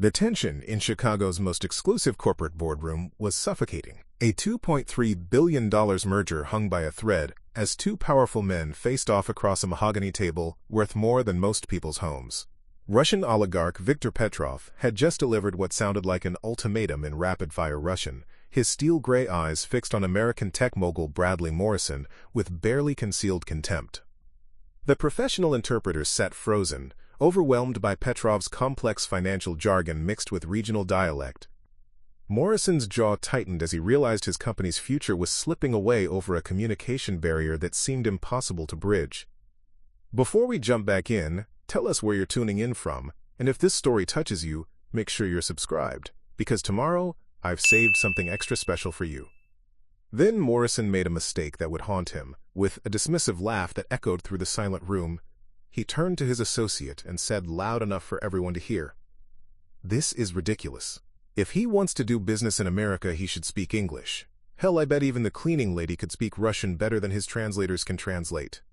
The tension in Chicago's most exclusive corporate boardroom was suffocating. A $2.3 billion merger hung by a thread as two powerful men faced off across a mahogany table worth more than most people's homes. Russian oligarch Viktor Petrov had just delivered what sounded like an ultimatum in rapid-fire Russian, his steel-gray eyes fixed on American tech mogul Bradley Morrison with barely concealed contempt. The professional interpreters sat frozen, overwhelmed by Petrov's complex financial jargon mixed with regional dialect. Morrison's jaw tightened as he realized his company's future was slipping away over a communication barrier that seemed impossible to bridge. Before we jump back in, tell us where you're tuning in from, and if this story touches you, make sure you're subscribed, because tomorrow I've saved something extra special for you. Then Morrison made a mistake that would haunt him. With a dismissive laugh that echoed through the silent room, he turned to his associate and said loud enough for everyone to hear, "This is ridiculous. If he wants to do business in America, he should speak English. Hell, I bet even the cleaning lady could speak Russian better than his translators can translate."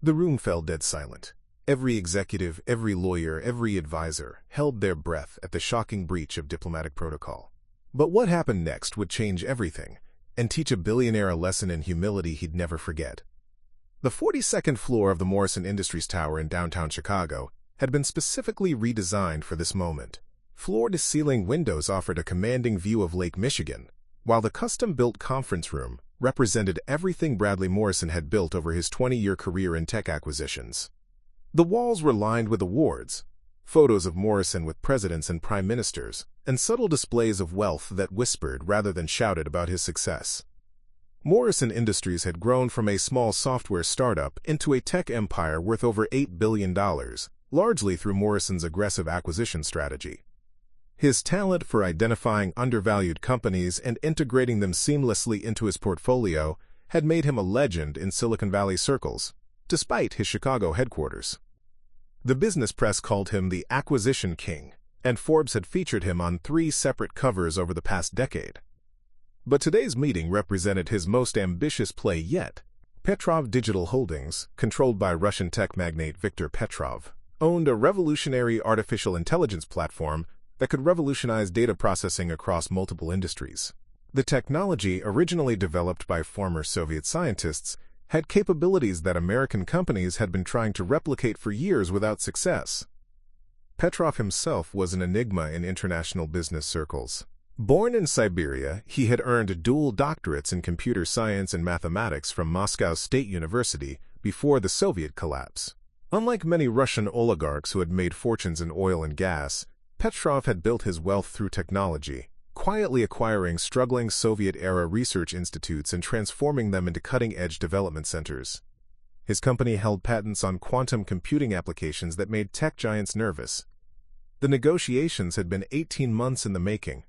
The room fell dead silent. Every executive, every lawyer, every advisor held their breath at the shocking breach of diplomatic protocol. But what happened next would change everything and teach a billionaire a lesson in humility he'd never forget. The 42nd floor of the Morrison Industries Tower in downtown Chicago had been specifically redesigned for this moment. Floor-to-ceiling windows offered a commanding view of Lake Michigan, while the custom-built conference room represented everything Bradley Morrison had built over his 20-year career in tech acquisitions. The walls were lined with awards, photos of Morrison with presidents and prime ministers, and subtle displays of wealth that whispered rather than shouted about his success. Morrison Industries had grown from a small software startup into a tech empire worth over $8 billion, largely through Morrison's aggressive acquisition strategy. His talent for identifying undervalued companies and integrating them seamlessly into his portfolio had made him a legend in Silicon Valley circles, despite his Chicago headquarters. The business press called him the Acquisition King, and Forbes had featured him on 3 separate covers over the past decade. But today's meeting represented his most ambitious play yet. Petrov Digital Holdings, controlled by Russian tech magnate Viktor Petrov, owned a revolutionary artificial intelligence platform that could revolutionize data processing across multiple industries. The technology, originally developed by former Soviet scientists, had capabilities that American companies had been trying to replicate for years without success. Petrov himself was an enigma in international business circles. Born in Siberia, he had earned dual doctorates in computer science and mathematics from Moscow State University before the Soviet collapse. Unlike many Russian oligarchs who had made fortunes in oil and gas, Petrov had built his wealth through technology, quietly acquiring struggling Soviet-era research institutes and transforming them into cutting-edge development centers. His company held patents on quantum computing applications that made tech giants nervous. The negotiations had been 18 months in the making.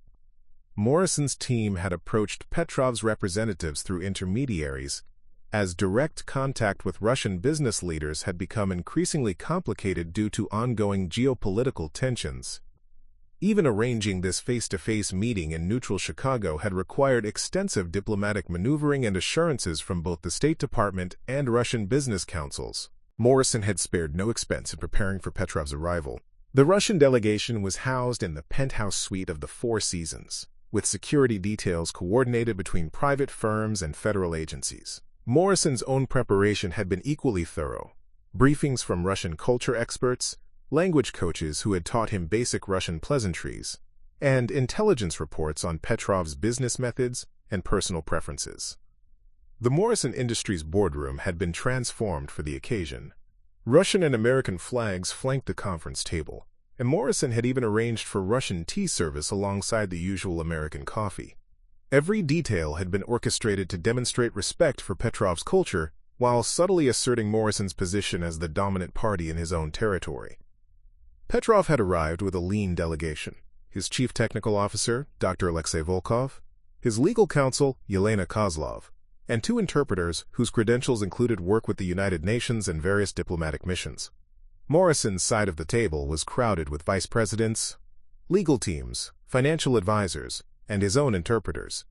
Morrison's team had approached Petrov's representatives through intermediaries, as direct contact with Russian business leaders had become increasingly complicated due to ongoing geopolitical tensions. Even arranging this face-to-face meeting in neutral Chicago had required extensive diplomatic maneuvering and assurances from both the State Department and Russian business councils. Morrison had spared no expense in preparing for Petrov's arrival. The Russian delegation was housed in the penthouse suite of the Four Seasons, with security details coordinated between private firms and federal agencies. Morrison's own preparation had been equally thorough. Briefings from Russian culture experts, language coaches who had taught him basic Russian pleasantries, and intelligence reports on Petrov's business methods and personal preferences. The Morrison Industries boardroom had been transformed for the occasion. Russian and American flags flanked the conference table, and Morrison had even arranged for Russian tea service alongside the usual American coffee. Every detail had been orchestrated to demonstrate respect for Petrov's culture while subtly asserting Morrison's position as the dominant party in his own territory. Petrov had arrived with a lean delegation: his chief technical officer, Dr. Alexei Volkov, his legal counsel, Yelena Kozlov, and 2 interpreters whose credentials included work with the United Nations and various diplomatic missions. Morrison's side of the table was crowded with vice presidents, legal teams, financial advisors, and his own interpreters,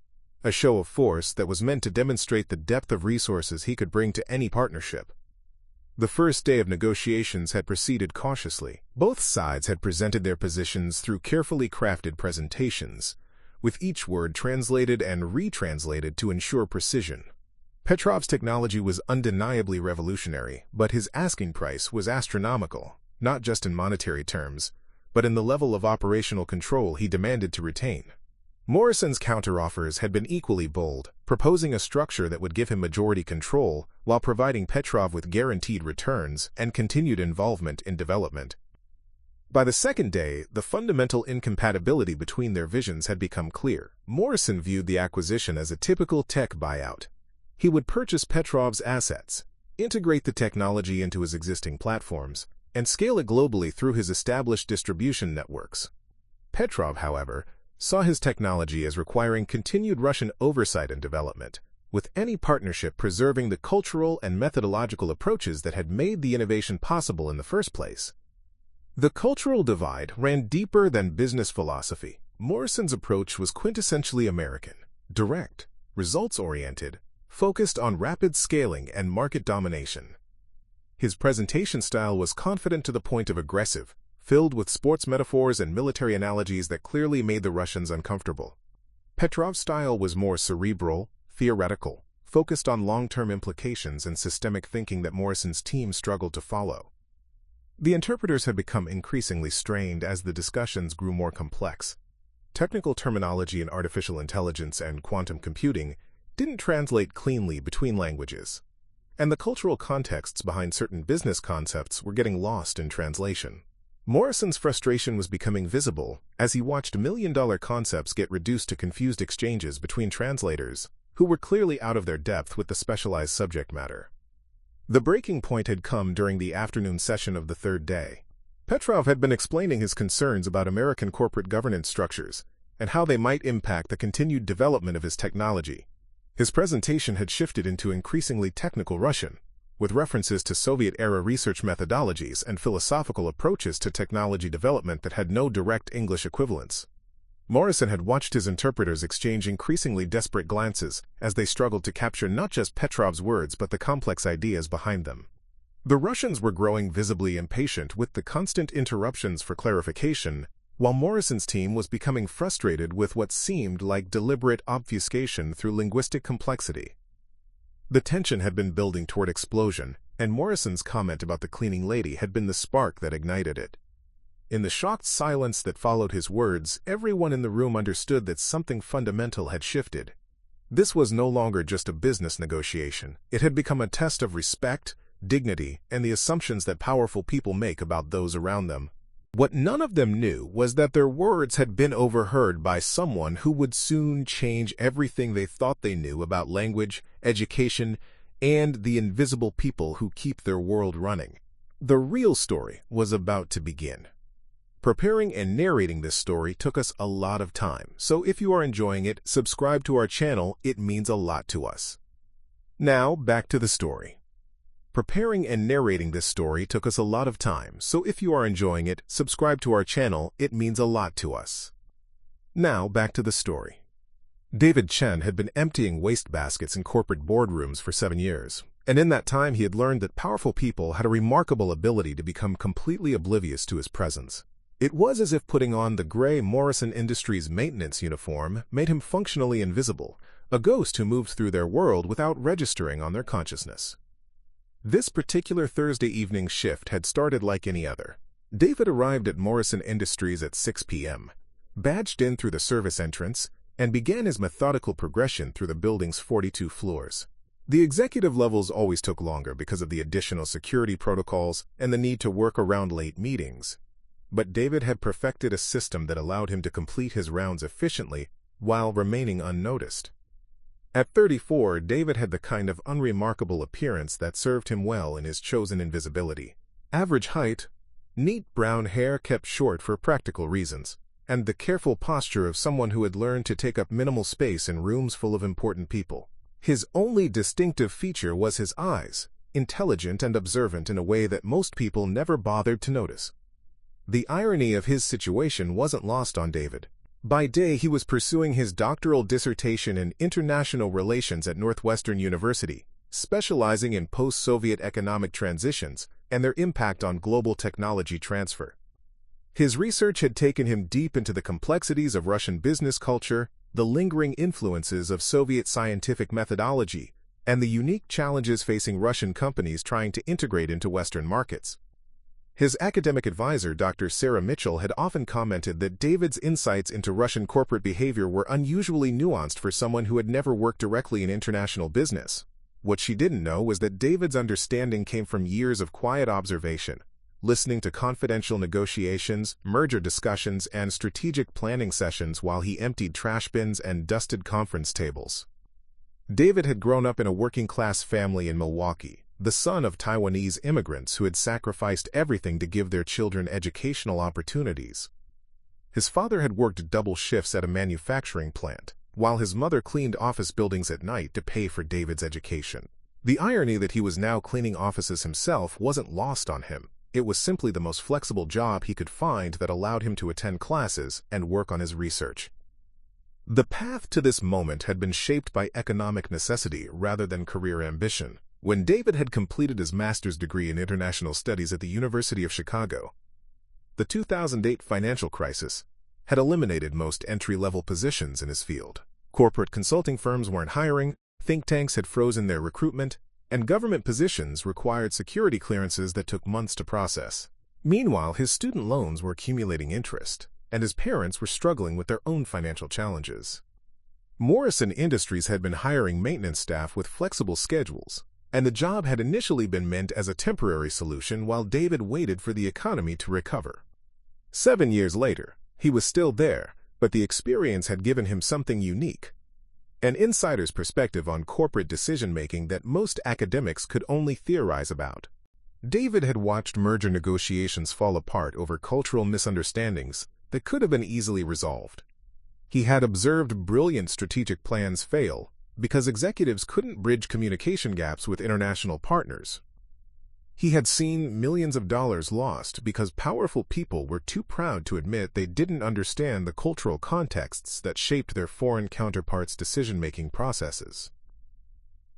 a show of force that was meant to demonstrate the depth of resources he could bring to any partnership. The first day of negotiations had proceeded cautiously. Both sides had presented their positions through carefully crafted presentations, with each word translated and retranslated to ensure precision. Petrov's technology was undeniably revolutionary, but his asking price was astronomical, not just in monetary terms, but in the level of operational control he demanded to retain. Morrison's counteroffers had been equally bold, proposing a structure that would give him majority control while providing Petrov with guaranteed returns and continued involvement in development. By the second day, the fundamental incompatibility between their visions had become clear. Morrison viewed the acquisition as a typical tech buyout. He would purchase Petrov's assets, integrate the technology into his existing platforms, and scale it globally through his established distribution networks. Petrov, however, saw his technology as requiring continued Russian oversight and development, with any partnership preserving the cultural and methodological approaches that had made the innovation possible in the first place. The cultural divide ran deeper than business philosophy. Morrison's approach was quintessentially American, direct, results-oriented, focused on rapid scaling and market domination. His presentation style was confident to the point of aggressive, filled with sports metaphors and military analogies that clearly made the Russians uncomfortable. Petrov's style was more cerebral, theoretical, focused on long-term implications and systemic thinking that Morrison's team struggled to follow. The interpreters had become increasingly strained as the discussions grew more complex. Technical terminology in artificial intelligence and quantum computing didn't translate cleanly between languages, and the cultural contexts behind certain business concepts were getting lost in translation. Morrison's frustration was becoming visible as he watched million-dollar concepts get reduced to confused exchanges between translators who were clearly out of their depth with the specialized subject matter. The breaking point had come during the afternoon session of the third day. Petrov had been explaining his concerns about American corporate governance structures and how they might impact the continued development of his technology. His presentation had shifted into increasingly technical Russian, with references to Soviet-era research methodologies and philosophical approaches to technology development that had no direct English equivalents. Morrison had watched his interpreters exchange increasingly desperate glances as they struggled to capture not just Petrov's words but the complex ideas behind them. The Russians were growing visibly impatient with the constant interruptions for clarification, while Morrison's team was becoming frustrated with what seemed like deliberate obfuscation through linguistic complexity. The tension had been building toward explosion, and Morrison's comment about the cleaning lady had been the spark that ignited it. In the shocked silence that followed his words, everyone in the room understood that something fundamental had shifted. This was no longer just a business negotiation. It had become a test of respect, dignity, and the assumptions that powerful people make about those around them. What none of them knew was that their words had been overheard by someone who would soon change everything they thought they knew about language, education, and the invisible people who keep their world running. The real story was about to begin. Preparing and narrating this story took us a lot of time, so if you are enjoying it, subscribe to our channel. It means a lot to us. Now, back to the story. Preparing and narrating this story took us a lot of time, so if you are enjoying it, subscribe to our channel. It means a lot to us. Now, back to the story. David Chen had been emptying wastebaskets in corporate boardrooms for 7 years, and in that time he had learned that powerful people had a remarkable ability to become completely oblivious to his presence. It was as if putting on the gray Morrison Industries maintenance uniform made him functionally invisible, a ghost who moved through their world without registering on their consciousness. This particular Thursday evening shift had started like any other. David arrived at Morrison Industries at 6 p.m., badged in through the service entrance, and began his methodical progression through the building's 42 floors. The executive levels always took longer because of the additional security protocols and the need to work around late meetings. But David had perfected a system that allowed him to complete his rounds efficiently while remaining unnoticed. At 34, David had the kind of unremarkable appearance that served him well in his chosen invisibility. Average height, neat brown hair kept short for practical reasons, and the careful posture of someone who had learned to take up minimal space in rooms full of important people. His only distinctive feature was his eyes, intelligent and observant in a way that most people never bothered to notice. The irony of his situation wasn't lost on David. By day, he was pursuing his doctoral dissertation in international relations at Northwestern University, specializing in post-Soviet economic transitions and their impact on global technology transfer. His research had taken him deep into the complexities of Russian business culture, the lingering influences of Soviet scientific methodology, and the unique challenges facing Russian companies trying to integrate into Western markets. His academic advisor, Dr. Sarah Mitchell, had often commented that David's insights into Russian corporate behavior were unusually nuanced for someone who had never worked directly in international business. What she didn't know was that David's understanding came from years of quiet observation, listening to confidential negotiations, merger discussions, and strategic planning sessions while he emptied trash bins and dusted conference tables. David had grown up in a working-class family in Milwaukee, the son of Taiwanese immigrants who had sacrificed everything to give their children educational opportunities. His father had worked double shifts at a manufacturing plant, while his mother cleaned office buildings at night to pay for David's education. The irony that he was now cleaning offices himself wasn't lost on him. It was simply the most flexible job he could find that allowed him to attend classes and work on his research. The path to this moment had been shaped by economic necessity rather than career ambition. When David had completed his master's degree in international studies at the University of Chicago, the 2008 financial crisis had eliminated most entry-level positions in his field. Corporate consulting firms weren't hiring, think tanks had frozen their recruitment, and government positions required security clearances that took months to process. Meanwhile, his student loans were accumulating interest, and his parents were struggling with their own financial challenges. Morrison Industries had been hiring maintenance staff with flexible schedules, and the job had initially been meant as a temporary solution while David waited for the economy to recover. 7 years later, he was still there, but the experience had given him something unique, an insider's perspective on corporate decision-making that most academics could only theorize about. David had watched merger negotiations fall apart over cultural misunderstandings that could have been easily resolved. He had observed brilliant strategic plans fail because executives couldn't bridge communication gaps with international partners. He had seen millions of dollars lost because powerful people were too proud to admit they didn't understand the cultural contexts that shaped their foreign counterparts' decision-making processes.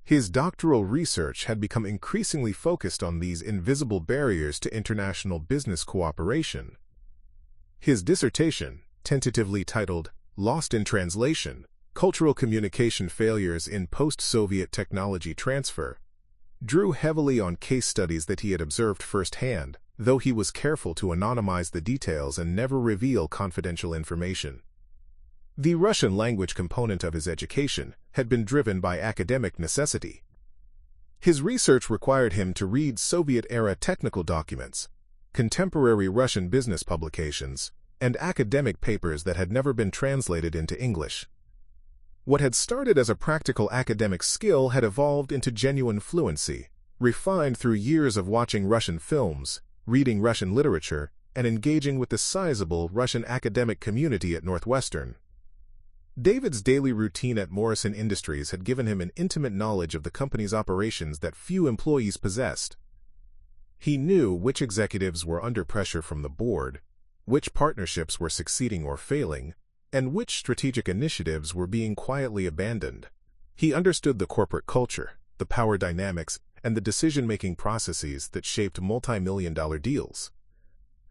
His doctoral research had become increasingly focused on these invisible barriers to international business cooperation. His dissertation, tentatively titled Lost in Translation: Cultural Communication Failures in Post-Soviet Technology Transfer, drew heavily on case studies that he had observed firsthand, though he was careful to anonymize the details and never reveal confidential information. The Russian language component of his education had been driven by academic necessity. His research required him to read Soviet-era technical documents, contemporary Russian business publications, and academic papers that had never been translated into English. What had started as a practical academic skill had evolved into genuine fluency, refined through years of watching Russian films, reading Russian literature, and engaging with the sizable Russian academic community at Northwestern. David's daily routine at Morrison Industries had given him an intimate knowledge of the company's operations that few employees possessed. He knew which executives were under pressure from the board, which partnerships were succeeding or failing, and which strategic initiatives were being quietly abandoned. He understood the corporate culture, the power dynamics, and the decision-making processes that shaped multi-million-dollar deals.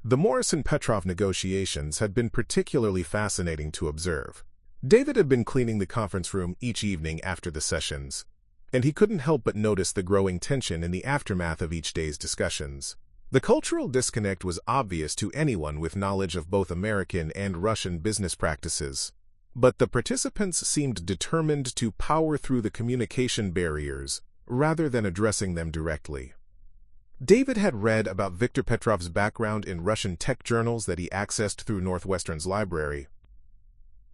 The Morrison-Petrov negotiations had been particularly fascinating to observe. David had been cleaning the conference room each evening after the sessions, and he couldn't help but notice the growing tension in the aftermath of each day's discussions. The cultural disconnect was obvious to anyone with knowledge of both American and Russian business practices, but the participants seemed determined to power through the communication barriers rather than addressing them directly. David had read about Viktor Petrov's background in Russian tech journals that he accessed through Northwestern's library.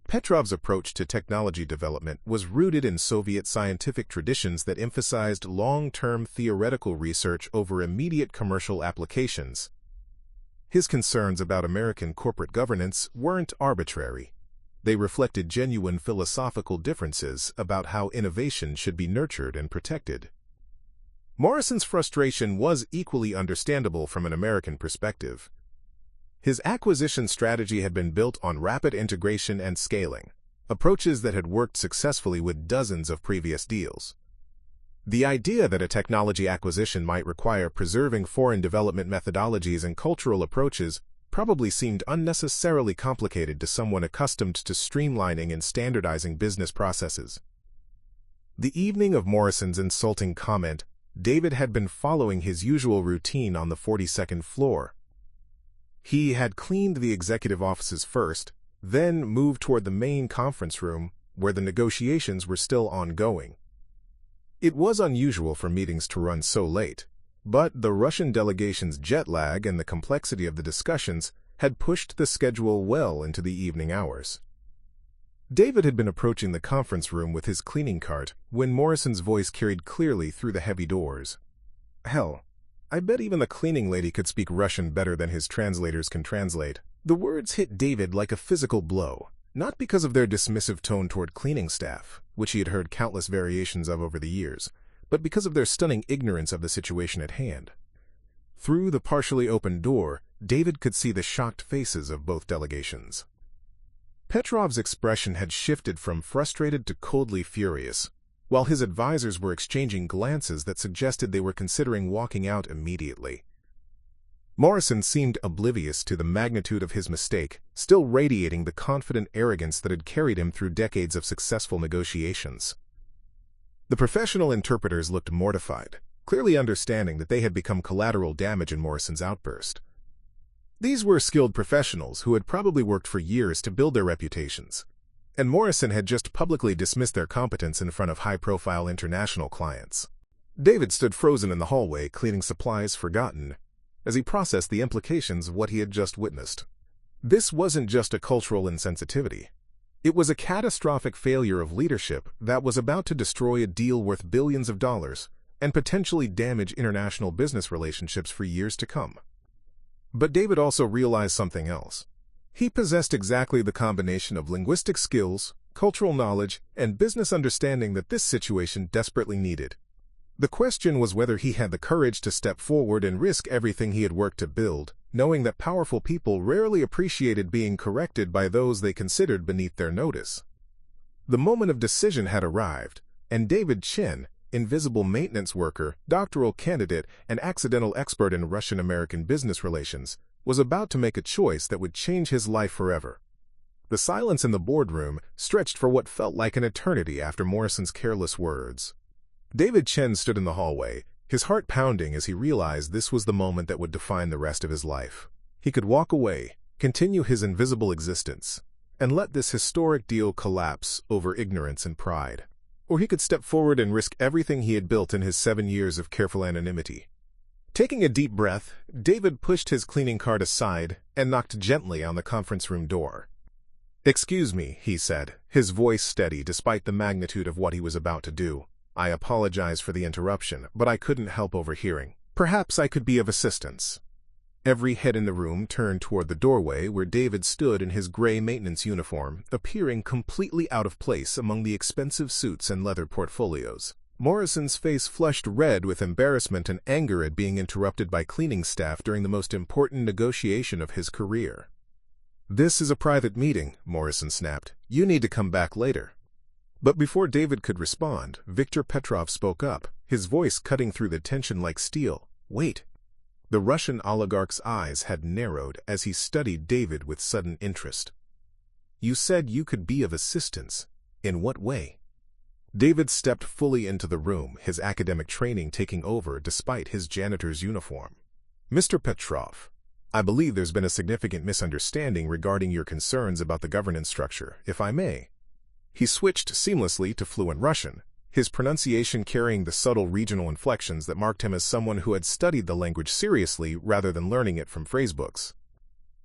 Petrov's approach to technology development was rooted in Soviet scientific traditions that emphasized long-term theoretical research over immediate commercial applications. His concerns about American corporate governance weren't arbitrary. They reflected genuine philosophical differences about how innovation should be nurtured and protected. Morrison's frustration was equally understandable from an American perspective. His acquisition strategy had been built on rapid integration and scaling, approaches that had worked successfully with dozens of previous deals. The idea that a technology acquisition might require preserving foreign development methodologies and cultural approaches probably seemed unnecessarily complicated to someone accustomed to streamlining and standardizing business processes. The evening of Morrison's insulting comment, David had been following his usual routine on the 42nd floor. He had cleaned the executive offices first, then moved toward the main conference room, where the negotiations were still ongoing. It was unusual for meetings to run so late, but the Russian delegation's jet lag and the complexity of the discussions had pushed the schedule well into the evening hours. David had been approaching the conference room with his cleaning cart when Morrison's voice carried clearly through the heavy doors. "Hell, I bet even the cleaning lady could speak Russian better than his translators can translate." The words hit David like a physical blow, not because of their dismissive tone toward cleaning staff, which he had heard countless variations of over the years, but because of their stunning ignorance of the situation at hand. Through the partially opened door, David could see the shocked faces of both delegations. Petrov's expression had shifted from frustrated to coldly furious, while his advisors were exchanging glances that suggested they were considering walking out immediately. Morrison seemed oblivious to the magnitude of his mistake, still radiating the confident arrogance that had carried him through decades of successful negotiations. The professional interpreters looked mortified, clearly understanding that they had become collateral damage in Morrison's outburst. These were skilled professionals who had probably worked for years to build their reputations, and Morrison had just publicly dismissed their competence in front of high-profile international clients. David stood frozen in the hallway, cleaning supplies forgotten, as he processed the implications of what he had just witnessed. This wasn't just a cultural insensitivity. It was a catastrophic failure of leadership that was about to destroy a deal worth billions of dollars and potentially damage international business relationships for years to come. But David also realized something else. He possessed exactly the combination of linguistic skills, cultural knowledge, and business understanding that this situation desperately needed. The question was whether he had the courage to step forward and risk everything he had worked to build, knowing that powerful people rarely appreciated being corrected by those they considered beneath their notice. The moment of decision had arrived, and David Chen, invisible maintenance worker, doctoral candidate, and accidental expert in Russian-American business relations, was about to make a choice that would change his life forever. The silence in the boardroom stretched for what felt like an eternity after Morrison's careless words. David Chen stood in the hallway, his heart pounding as he realized this was the moment that would define the rest of his life. He could walk away, continue his invisible existence, and let this historic deal collapse over ignorance and pride. Or he could step forward and risk everything he had built in his 7 years of careful anonymity. Taking a deep breath, David pushed his cleaning cart aside and knocked gently on the conference room door. "Excuse me," he said, his voice steady despite the magnitude of what he was about to do. "I apologize for the interruption, but I couldn't help overhearing. Perhaps I could be of assistance." Every head in the room turned toward the doorway where David stood in his gray maintenance uniform, appearing completely out of place among the expensive suits and leather portfolios. Morrison's face flushed red with embarrassment and anger at being interrupted by cleaning staff during the most important negotiation of his career. "This is a private meeting," Morrison snapped. "You need to come back later." But before David could respond, Viktor Petrov spoke up, his voice cutting through the tension like steel. "Wait." The Russian oligarch's eyes had narrowed as he studied David with sudden interest. "You said you could be of assistance. In what way?" David stepped fully into the room, his academic training taking over despite his janitor's uniform. "Mr. Petrov, I believe there's been a significant misunderstanding regarding your concerns about the governance structure, if I may." He switched seamlessly to fluent Russian, his pronunciation carrying the subtle regional inflections that marked him as someone who had studied the language seriously rather than learning it from phrasebooks.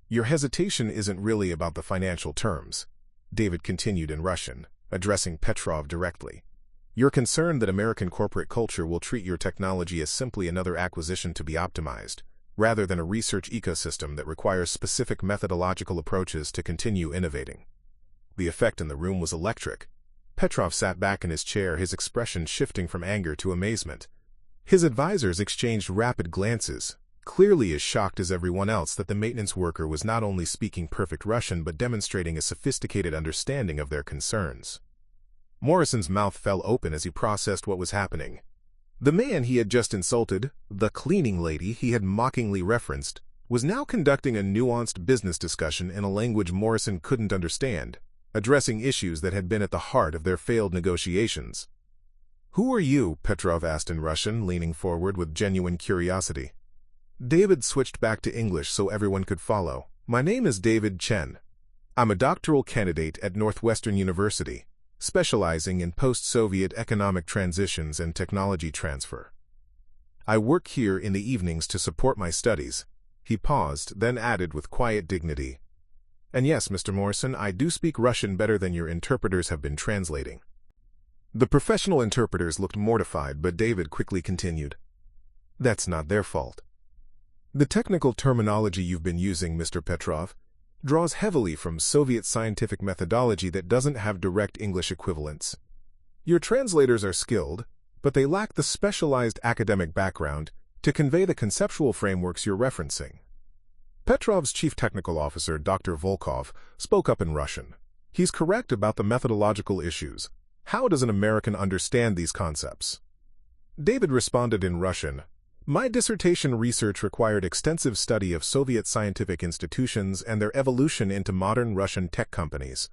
"Your hesitation isn't really about the financial terms," David continued in Russian, addressing Petrov directly. "You're concerned that American corporate culture will treat your technology as simply another acquisition to be optimized, rather than a research ecosystem that requires specific methodological approaches to continue innovating." The effect in the room was electric. Petrov sat back in his chair, his expression shifting from anger to amazement. His advisors exchanged rapid glances, clearly as shocked as everyone else that the maintenance worker was not only speaking perfect Russian but demonstrating a sophisticated understanding of their concerns. Morrison's mouth fell open as he processed what was happening. The man he had just insulted, the cleaning lady he had mockingly referenced, was now conducting a nuanced business discussion in a language Morrison couldn't understand, addressing issues that had been at the heart of their failed negotiations. "Who are you?" Petrov asked in Russian, leaning forward with genuine curiosity. David switched back to English so everyone could follow. "My name is David Chen. I'm a doctoral candidate at Northwestern University, specializing in post-Soviet economic transitions and technology transfer. I work here in the evenings to support my studies." He paused, then added with quiet dignity, "And yes, Mr. Morrison, I do speak Russian better than your interpreters have been translating." The professional interpreters looked mortified, but David quickly continued, "That's not their fault. The technical terminology you've been using, Mr. Petrov, draws heavily from Soviet scientific methodology that doesn't have direct English equivalents. Your translators are skilled, but they lack the specialized academic background to convey the conceptual frameworks you're referencing." Petrov's chief technical officer, Dr. Volkov, spoke up in Russian. "He's correct about the methodological issues. How does an American understand these concepts?" David responded in Russian, "My dissertation research required extensive study of Soviet scientific institutions and their evolution into modern Russian tech companies.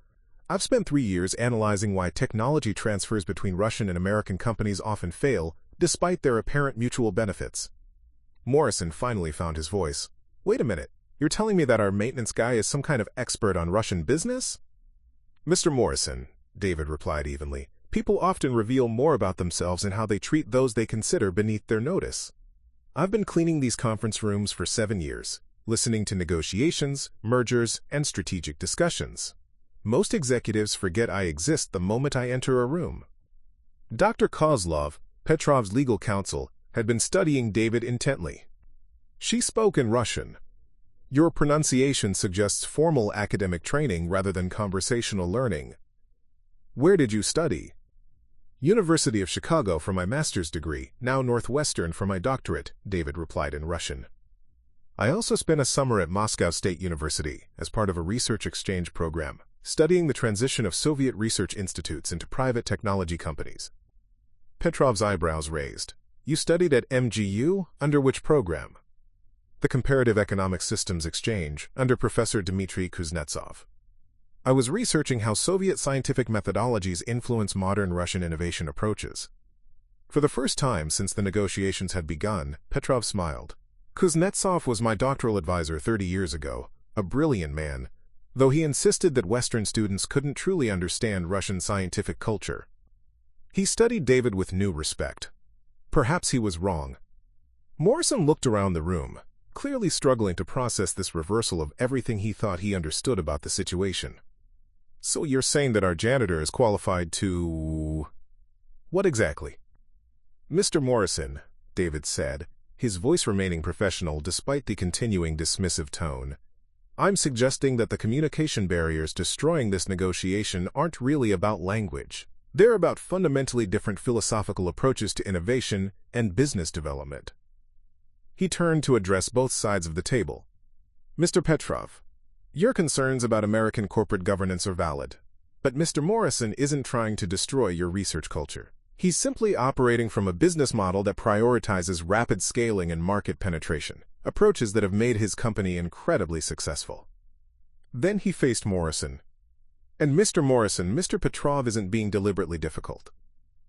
I've spent 3 years analyzing why technology transfers between Russian and American companies often fail, despite their apparent mutual benefits." Morrison finally found his voice. "Wait a minute, you're telling me that our maintenance guy is some kind of expert on Russian business?" "Mr. Morrison," David replied evenly, "people often reveal more about themselves and how they treat those they consider beneath their notice. I've been cleaning these conference rooms for 7 years, listening to negotiations, mergers, and strategic discussions. Most executives forget I exist the moment I enter a room." Dr. Kozlov, Petrov's legal counsel, had been studying David intently. She spoke in Russian. "Your pronunciation suggests formal academic training rather than conversational learning. Where did you study?" "University of Chicago for my master's degree, now Northwestern for my doctorate," David replied in Russian. "I also spent a summer at Moscow State University as part of a research exchange program, studying the transition of Soviet research institutes into private technology companies." Petrov's eyebrows raised. "You studied at MGU? Under which program?" "The Comparative Economic Systems Exchange, under Professor Dmitry Kuznetsov. I was researching how Soviet scientific methodologies influence modern Russian innovation approaches." For the first time since the negotiations had begun, Petrov smiled. "Kuznetsov was my doctoral advisor 30 years ago, a brilliant man, though he insisted that Western students couldn't truly understand Russian scientific culture." He studied David with new respect. Perhaps he was wrong. Morrison looked around the room, clearly struggling to process this reversal of everything he thought he understood about the situation. "So you're saying that our janitor is qualified to—" "What exactly?" "Mr. Morrison," David said, his voice remaining professional despite the continuing dismissive tone, "I'm suggesting that the communication barriers destroying this negotiation aren't really about language. They're about fundamentally different philosophical approaches to innovation and business development." He turned to address both sides of the table. "Mr. Petrov, your concerns about American corporate governance are valid, but Mr. Morrison isn't trying to destroy your research culture. He's simply operating from a business model that prioritizes rapid scaling and market penetration, approaches that have made his company incredibly successful." Then he faced Morrison. "And Mr. Morrison, Mr. Petrov isn't being deliberately difficult.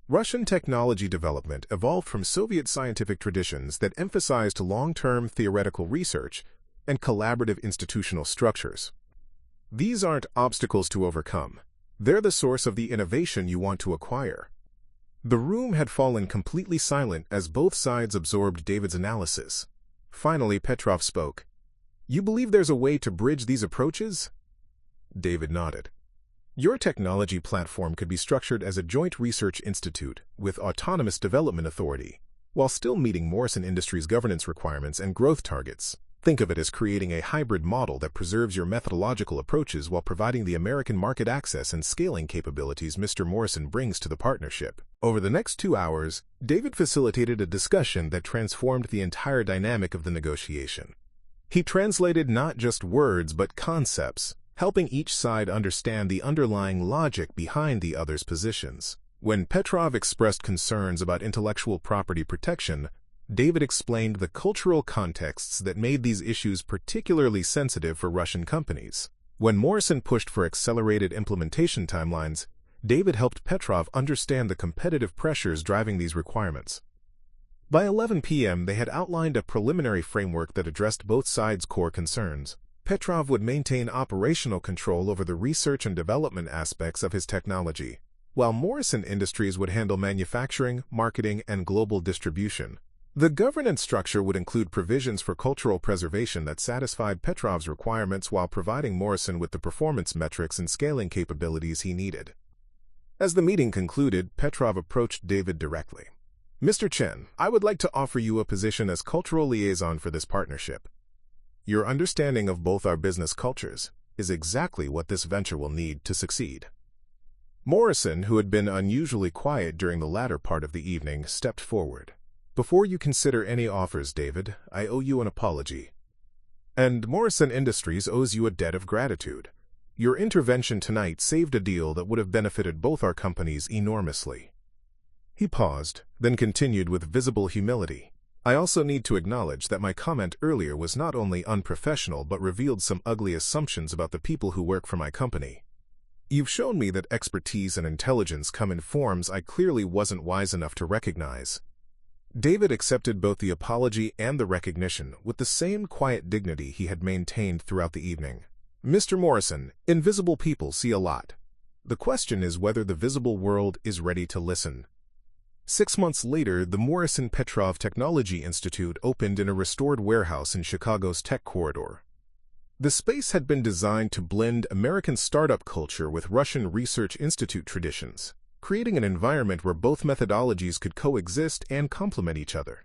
Russian technology development evolved from Soviet scientific traditions that emphasized long-term theoretical research and collaborative institutional structures. These aren't obstacles to overcome. They're the source of the innovation you want to acquire." The room had fallen completely silent as both sides absorbed David's analysis. Finally, Petrov spoke. "You believe there's a way to bridge these approaches?" David nodded. "Your technology platform could be structured as a joint research institute with autonomous development authority, while still meeting Morrison Industries' governance requirements and growth targets. Think of it as creating a hybrid model that preserves your methodological approaches while providing the American market access and scaling capabilities Mr. Morrison brings to the partnership." Over the next 2 hours, David facilitated a discussion that transformed the entire dynamic of the negotiation. He translated not just words but concepts, helping each side understand the underlying logic behind the other's positions. When Petrov expressed concerns about intellectual property protection, David explained the cultural contexts that made these issues particularly sensitive for Russian companies. When Morrison pushed for accelerated implementation timelines, David helped Petrov understand the competitive pressures driving these requirements. By 11 p.m., they had outlined a preliminary framework that addressed both sides' core concerns. Petrov would maintain operational control over the research and development aspects of his technology, while Morrison Industries would handle manufacturing, marketing, and global distribution. The governance structure would include provisions for cultural preservation that satisfied Petrov's requirements while providing Morrison with the performance metrics and scaling capabilities he needed. As the meeting concluded, Petrov approached David directly. "Mr. Chen, I would like to offer you a position as cultural liaison for this partnership. Your understanding of both our business cultures is exactly what this venture will need to succeed." Morrison, who had been unusually quiet during the latter part of the evening, stepped forward. "Before you consider any offers, David, I owe you an apology. And Morrison Industries owes you a debt of gratitude. Your intervention tonight saved a deal that would have benefited both our companies enormously." He paused, then continued with visible humility. "I also need to acknowledge that my comment earlier was not only unprofessional but revealed some ugly assumptions about the people who work for my company. You've shown me that expertise and intelligence come in forms I clearly wasn't wise enough to recognize." David accepted both the apology and the recognition with the same quiet dignity he had maintained throughout the evening. "Mr. Morrison, invisible people see a lot. The question is whether the visible world is ready to listen." 6 months later, the Morrison Petrov Technology Institute opened in a restored warehouse in Chicago's Tech Corridor. The space had been designed to blend American startup culture with Russian Research Institute traditions, creating an environment where both methodologies could coexist and complement each other.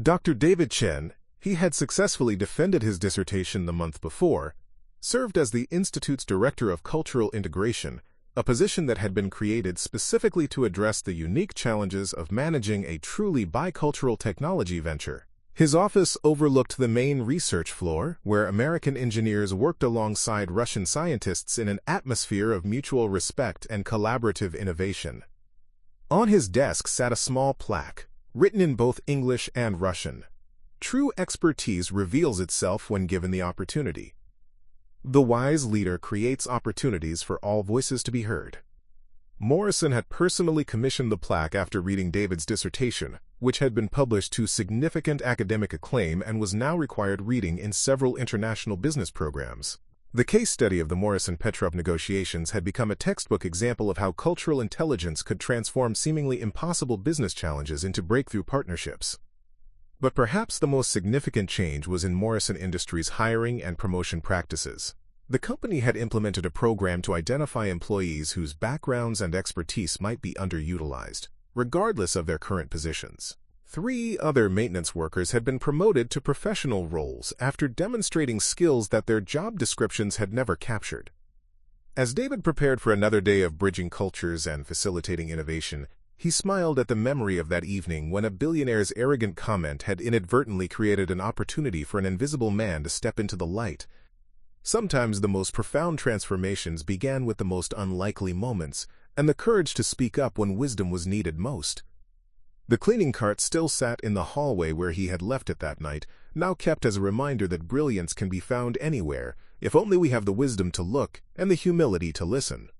Dr. David Chen, he had successfully defended his dissertation the month before, served as the Institute's Director of Cultural Integration, a position that had been created specifically to address the unique challenges of managing a truly bicultural technology venture. His office overlooked the main research floor, where American engineers worked alongside Russian scientists in an atmosphere of mutual respect and collaborative innovation. On his desk sat a small plaque, written in both English and Russian. "True expertise reveals itself when given the opportunity. The wise leader creates opportunities for all voices to be heard." Morrison had personally commissioned the plaque after reading David's dissertation, which had been published to significant academic acclaim and was now required reading in several international business programs. The case study of the Morrison-Petrov negotiations had become a textbook example of how cultural intelligence could transform seemingly impossible business challenges into breakthrough partnerships. But perhaps the most significant change was in Morrison Industries' hiring and promotion practices. The company had implemented a program to identify employees whose backgrounds and expertise might be underutilized, regardless of their current positions. 3 other maintenance workers had been promoted to professional roles after demonstrating skills that their job descriptions had never captured. As David prepared for another day of bridging cultures and facilitating innovation, he smiled at the memory of that evening when a billionaire's arrogant comment had inadvertently created an opportunity for an invisible man to step into the light. Sometimes the most profound transformations began with the most unlikely moments, and the courage to speak up when wisdom was needed most. The cleaning cart still sat in the hallway where he had left it that night, now kept as a reminder that brilliance can be found anywhere, if only we have the wisdom to look and the humility to listen.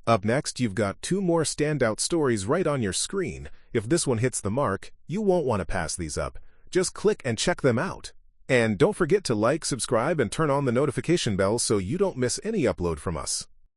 Up next, you've got 2 more standout stories right on your screen. If this one hits the mark, you won't want to pass these up. Just click and check them out. And don't forget to like, subscribe, and turn on the notification bell so you don't miss any upload from us.